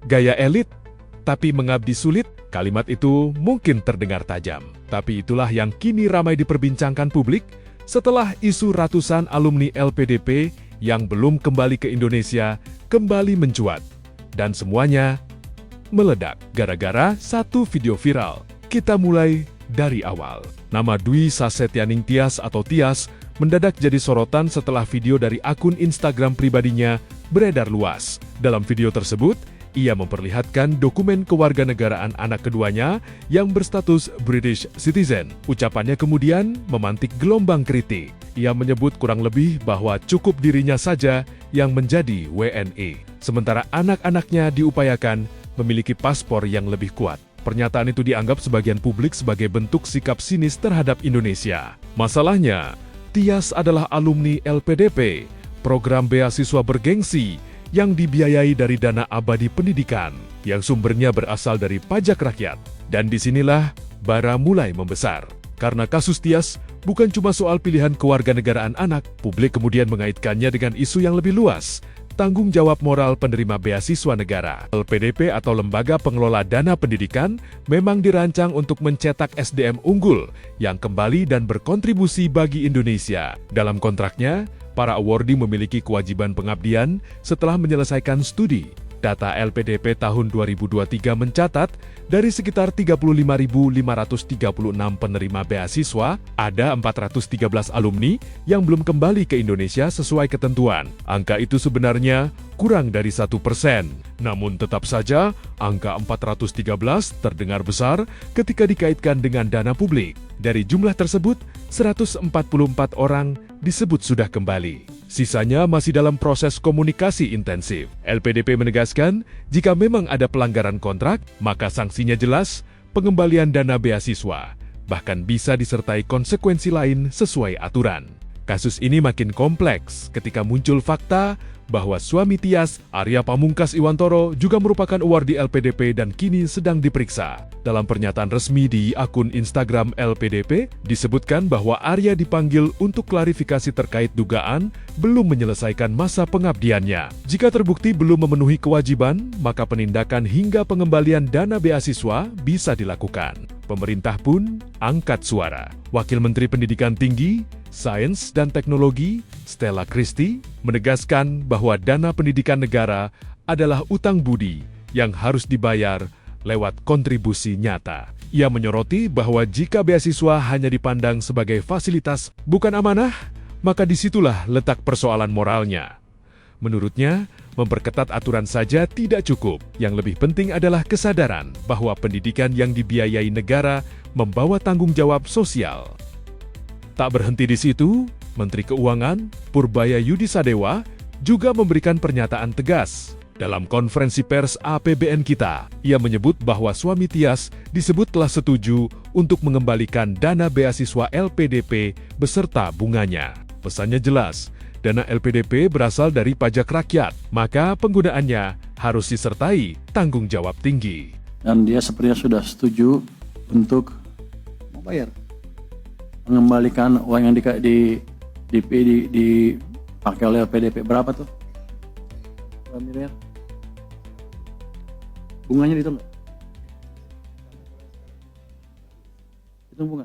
Gaya elit, tapi mengabdi sulit, kalimat itu mungkin terdengar tajam. Tapi itulah yang kini ramai diperbincangkan publik setelah isu ratusan alumni LPDP yang belum kembali ke Indonesia kembali mencuat. Dan semuanya meledak gara-gara satu video viral. Kita mulai dari awal. Nama Dwi Sasetyaning Tias atau Tias mendadak jadi sorotan setelah video dari akun Instagram pribadinya beredar luas. Dalam video tersebut, ia memperlihatkan dokumen kewarganegaraan anak keduanya yang berstatus British citizen. Ucapannya kemudian memantik gelombang kritik. Ia menyebut kurang lebih bahwa cukup dirinya saja yang menjadi WNI. Sementara anak-anaknya diupayakan memiliki paspor yang lebih kuat. Pernyataan itu dianggap sebagian publik sebagai bentuk sikap sinis terhadap Indonesia. Masalahnya, Tias adalah alumni LPDP, program beasiswa bergengsi yang dibiayai dari dana abadi pendidikan, yang sumbernya berasal dari pajak rakyat. Dan disinilah bara mulai membesar. Karena kasus Tias bukan cuma soal pilihan kewarganegaraan anak, publik kemudian mengaitkannya dengan isu yang lebih luas, tanggung jawab moral penerima beasiswa negara. LPDP atau Lembaga Pengelola Dana Pendidikan memang dirancang untuk mencetak SDM unggul yang kembali dan berkontribusi bagi Indonesia. Dalam kontraknya, para awardee memiliki kewajiban pengabdian setelah menyelesaikan studi. Data LPDP tahun 2023 mencatat, dari sekitar 35.536 penerima beasiswa, ada 413 alumni yang belum kembali ke Indonesia sesuai ketentuan. Angka itu sebenarnya kurang dari 1%. Namun tetap saja, angka 413 terdengar besar ketika dikaitkan dengan dana publik. Dari jumlah tersebut, 144 orang disebut sudah kembali. Sisanya masih dalam proses komunikasi intensif. LPDP menegaskan, jika memang ada pelanggaran kontrak, maka sanksinya jelas, pengembalian dana beasiswa. Bahkan bisa disertai konsekuensi lain sesuai aturan. Kasus ini makin kompleks ketika muncul fakta bahwa suami Tias, Arya Pamungkas Iwantoro, juga merupakan awardee LPDP dan kini sedang diperiksa. Dalam pernyataan resmi di akun Instagram LPDP, disebutkan bahwa Arya dipanggil untuk klarifikasi terkait dugaan belum menyelesaikan masa pengabdiannya. Jika terbukti belum memenuhi kewajiban, maka penindakan hingga pengembalian dana beasiswa bisa dilakukan. Pemerintah pun angkat suara. Wakil Menteri Pendidikan Tinggi, Sains dan Teknologi, Stella Christie, menegaskan bahwa dana pendidikan negara adalah utang budi yang harus dibayar lewat kontribusi nyata. Ia menyoroti bahwa jika beasiswa hanya dipandang sebagai fasilitas, bukan amanah, maka disitulah letak persoalan moralnya. Menurutnya, memperketat aturan saja tidak cukup. Yang lebih penting adalah kesadaran bahwa pendidikan yang dibiayai negara membawa tanggung jawab sosial. Tak berhenti di situ, Menteri Keuangan Purbaya Yudisadewa juga memberikan pernyataan tegas. Dalam konferensi pers APBN Kita, ia menyebut bahwa suami Tias disebut telah setuju untuk mengembalikan dana beasiswa LPDP beserta bunganya. Pesannya jelas, dana LPDP berasal dari pajak rakyat, maka penggunaannya harus disertai tanggung jawab tinggi. Dan dia sepertinya sudah setuju untuk membayar, mengembalikan uang yang dipakai oleh LPDP. Berapa tuh? Berapa miliar? Bunganya dihitung nggak? Hitung bunga?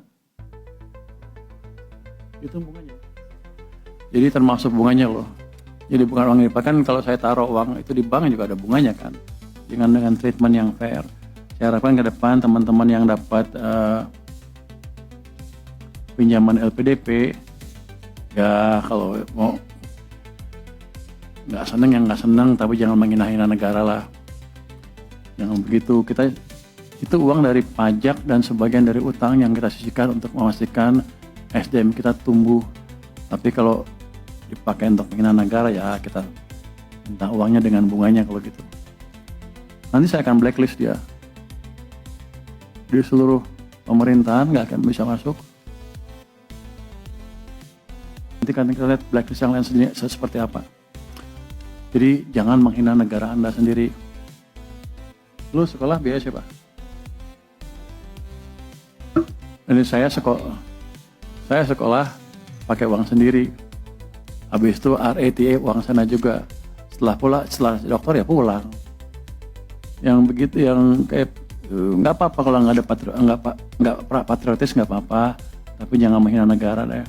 Hitung bunganya. Jadi termasuk bunganya loh. Jadi bukan uang dipakai, kan kalau saya taruh uang itu di bank juga ada bunganya kan. Dengan treatment yang fair. Saya harapkan ke depan teman-teman yang dapat pinjaman LPDP, ya kalau mau nggak seneng yang nggak seneng, tapi jangan menghina-hina negara lah. Jangan begitu. Kita itu uang dari pajak dan sebagian dari utang yang kita sisihkan untuk memastikan SDM kita tumbuh. Tapi kalau dipakai untuk menghina negara, ya kita minta uangnya dengan bunganya kalau gitu. Nanti saya akan blacklist dia. Di seluruh pemerintahan nggak akan bisa masuk. Nanti kan kita lihat blacklist yang lain seperti apa. Jadi jangan menghina negara Anda sendiri. Lu sekolah biaya siapa? Ini saya sekolah pakai uang sendiri. Habis itu RATA uang sana juga. Setelah dokter ya pulang. yang begitu, yang kayak nggak apa-apa kalau nggak ada nggak patriotis nggak apa-apa, tapi jangan menghina negara deh.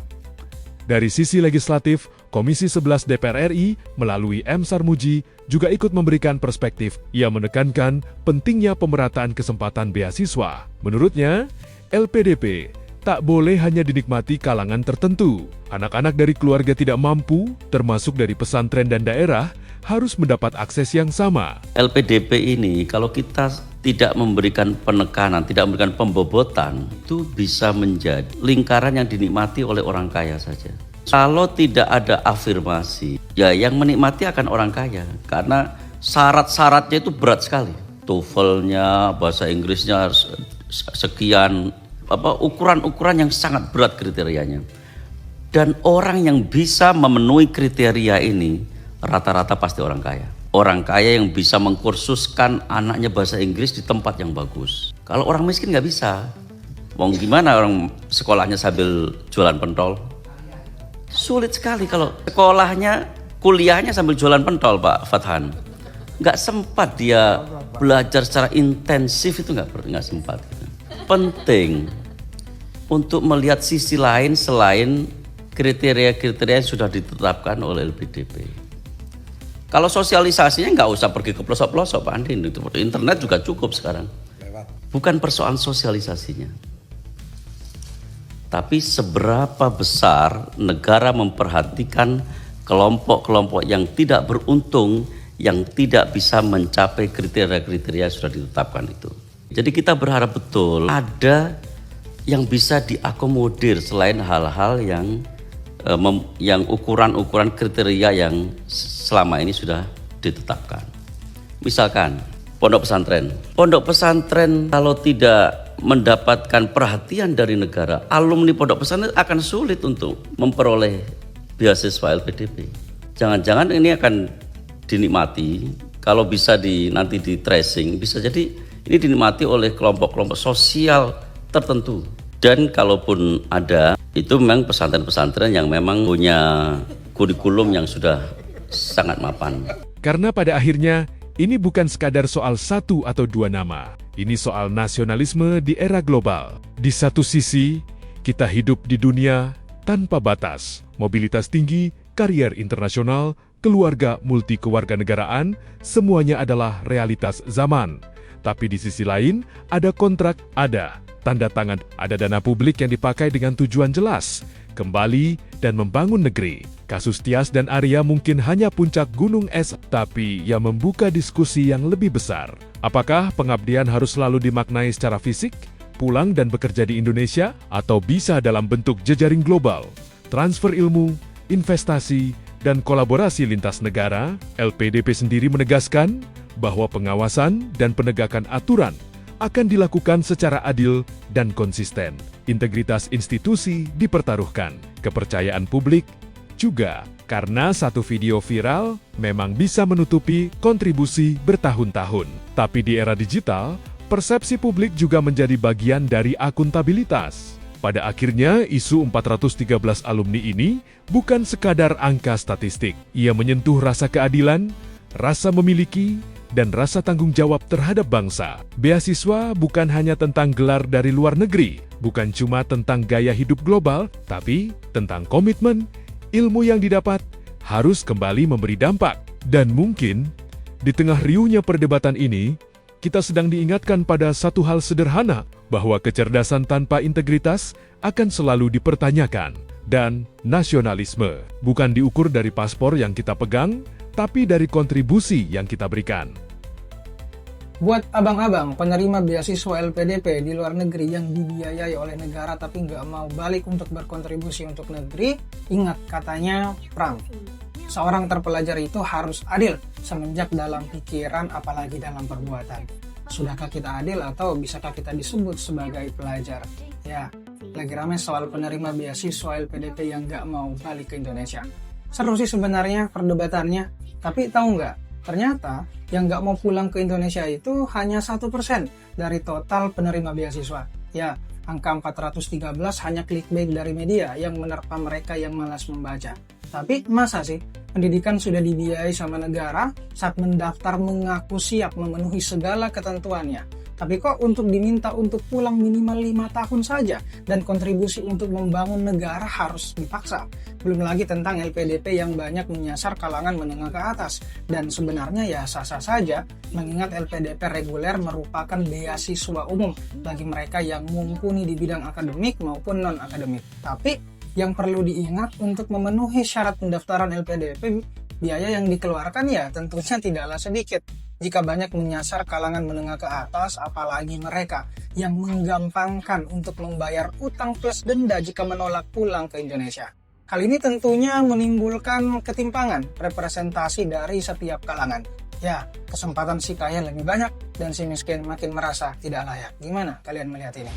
Dari sisi legislatif, Komisi 11 DPR RI melalui M. Sarmuji juga ikut memberikan perspektif. Ia menekankan pentingnya pemerataan kesempatan beasiswa. Menurutnya, LPDP tak boleh hanya dinikmati kalangan tertentu. Anak-anak dari keluarga tidak mampu, termasuk dari pesantren dan daerah, harus mendapat akses yang sama. LPDP ini kalau kita tidak memberikan penekanan, tidak memberikan pembobotan, itu bisa menjadi lingkaran yang dinikmati oleh orang kaya saja. Kalau tidak ada afirmasi, ya yang menikmati akan orang kaya. Karena syarat-syaratnya itu berat sekali. TOEFL-nya, bahasa Inggrisnya sekian, ukuran-ukuran yang sangat berat kriterianya. Dan orang yang bisa memenuhi kriteria ini rata-rata pasti orang kaya. Orang kaya yang bisa mengkursuskan anaknya bahasa Inggris di tempat yang bagus. Kalau orang miskin nggak bisa. Mau gimana orang sekolahnya sambil jualan pentol? Sulit sekali kalau sekolahnya, kuliahnya sambil jualan pentol, Pak Fathan. Nggak sempat dia belajar secara intensif, itu nggak sempat. Penting untuk melihat sisi lain selain kriteria-kriteria yang sudah ditetapkan oleh LPDP. Kalau sosialisasinya nggak usah pergi ke pelosok-pelosok, Pak Andin, itu internet juga cukup sekarang. Bukan persoalan sosialisasinya. Tapi seberapa besar negara memperhatikan kelompok-kelompok yang tidak beruntung, yang tidak bisa mencapai kriteria-kriteria yang sudah ditetapkan itu. Jadi kita berharap betul ada yang bisa diakomodir selain hal-hal yang ukuran-ukuran kriteria yang selama ini sudah ditetapkan. Misalkan pondok pesantren. Pondok pesantren kalau tidak mendapatkan perhatian dari negara, alumni pondok pesantren akan sulit untuk memperoleh beasiswa LPDP. Jangan-jangan ini akan dinikmati, kalau bisa nanti di tracing, bisa jadi ini dinikmati oleh kelompok-kelompok sosial tertentu. Dan kalaupun ada, itu memang pesantren-pesantren yang memang punya kurikulum yang sudah sangat mapan. Karena pada akhirnya, ini bukan sekadar soal satu atau dua nama. Ini soal nasionalisme di era global. Di satu sisi, kita hidup di dunia tanpa batas. Mobilitas tinggi, karier internasional, keluarga multi-kewarganegaraan, semuanya adalah realitas zaman. Tapi di sisi lain, ada kontrak, ada tanda tangan, ada dana publik yang dipakai dengan tujuan jelas, kembali dan membangun negeri. Kasus Tias dan Arya mungkin hanya puncak gunung es, tapi yang membuka diskusi yang lebih besar. Apakah pengabdian harus selalu dimaknai secara fisik, pulang dan bekerja di Indonesia, atau bisa dalam bentuk jejaring global, transfer ilmu, investasi, dan kolaborasi lintas negara? LPDP sendiri menegaskan bahwa pengawasan dan penegakan aturan akan dilakukan secara adil dan konsisten. Integritas institusi dipertaruhkan, kepercayaan publik juga, karena satu video viral memang bisa menutupi kontribusi bertahun-tahun. Tapi di era digital, persepsi publik juga menjadi bagian dari akuntabilitas. Pada akhirnya, isu 413 alumni ini bukan sekadar angka statistik. Ia menyentuh rasa keadilan, rasa memiliki, dan rasa tanggung jawab terhadap bangsa. Beasiswa bukan hanya tentang gelar dari luar negeri, bukan cuma tentang gaya hidup global, tapi tentang komitmen, ilmu yang didapat harus kembali memberi dampak. Dan mungkin, di tengah riuhnya perdebatan ini, kita sedang diingatkan pada satu hal sederhana, bahwa kecerdasan tanpa integritas akan selalu dipertanyakan. Dan nasionalisme bukan diukur dari paspor yang kita pegang, tapi dari kontribusi yang kita berikan. Buat abang-abang penerima beasiswa LPDP di luar negeri yang dibiayai oleh negara tapi nggak mau balik untuk berkontribusi untuk negeri, ingat katanya Pram. Seorang terpelajar itu harus adil semenjak dalam pikiran apalagi dalam perbuatan. Sudahkah kita adil atau bisakah kita disebut sebagai pelajar? Ya, lagi ramai soal penerima beasiswa LPDP yang nggak mau balik ke Indonesia. Seru sih sebenarnya perdebatannya, tapi tahu nggak? Ternyata yang nggak mau pulang ke Indonesia itu hanya 1% dari total penerima beasiswa. Ya, angka 413 hanya clickbait dari media yang menerpa mereka yang malas membaca. Tapi masa sih pendidikan sudah dibiayai sama negara, saat mendaftar mengaku siap memenuhi segala ketentuannya. Tapi kok untuk diminta untuk pulang minimal 5 tahun saja dan kontribusi untuk membangun negara harus dipaksa. Belum lagi tentang LPDP yang banyak menyasar kalangan menengah ke atas. Dan sebenarnya ya sah-sah saja mengingat LPDP reguler merupakan beasiswa umum bagi mereka yang mumpuni di bidang akademik maupun non-akademik. Tapi yang perlu diingat untuk memenuhi syarat pendaftaran LPDP, biaya yang dikeluarkan ya tentunya tidaklah sedikit. Jika banyak menyasar kalangan menengah ke atas, apalagi mereka yang menggampangkan untuk membayar utang plus denda jika menolak pulang ke Indonesia. Hal ini tentunya menimbulkan ketimpangan representasi dari setiap kalangan. Ya, kesempatan si kaya lebih banyak dan si miskin makin merasa tidak layak. Gimana kalian melihat ini?